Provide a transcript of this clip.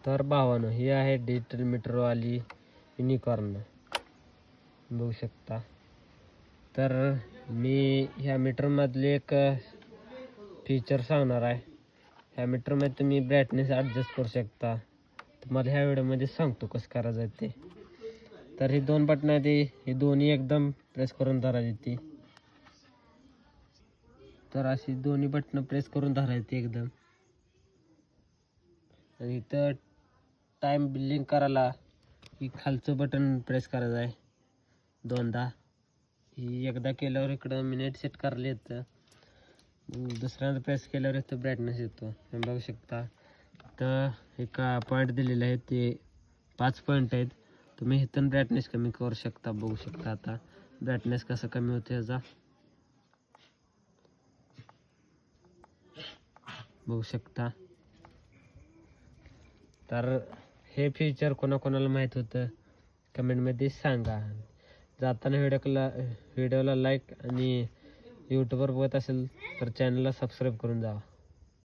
तर भावानो, ही आहे digital मीटरवाली unicorn, बघू शकता. तर मी ह्या मीटरमधले एक फीचर सांगणार आहे. ह्या मीटरमध्ये तुम्ही ब्राईटनेस ॲडजस्ट करू शकता. तुम्हाला ह्या व्हिडिओमध्ये सांगतो कसं करायचं ते. तर ही 2 बटन आहेत, ही दोन्ही एकदम प्रेस करून धरायची ती. तर अशी दोन्ही बटन प्रेस करून धरायची एकदम. आणि इथं टाइम बिलिंग करायला ही खालचं बटन प्रेस करायचं आहे 2दा. ही एकदा केल्यावर इकडं मिनिट सेट करायला येतं. दुसऱ्यांदा प्रेस केल्यावर इथं ब्राईटनेस येतो. तुम्ही बघू शकता. तर एका पॉईंट दिलेले आहेत, ते 5 पॉईंट आहेत. तुम्ही इथून ब्राईटनेस कमी करू शकता. बघू शकता आता ब्राईटनेस कसं कमी होतं याचा, बघू शकता. तर हे फीचर कोणाकोणाला माहीत होतं कमेंटमध्ये सांगा. जाताना व्हिडिओला लाईक आणि यूट्यूबवर बघत असेल तर चॅनलला सबस्क्राईब करून जावा.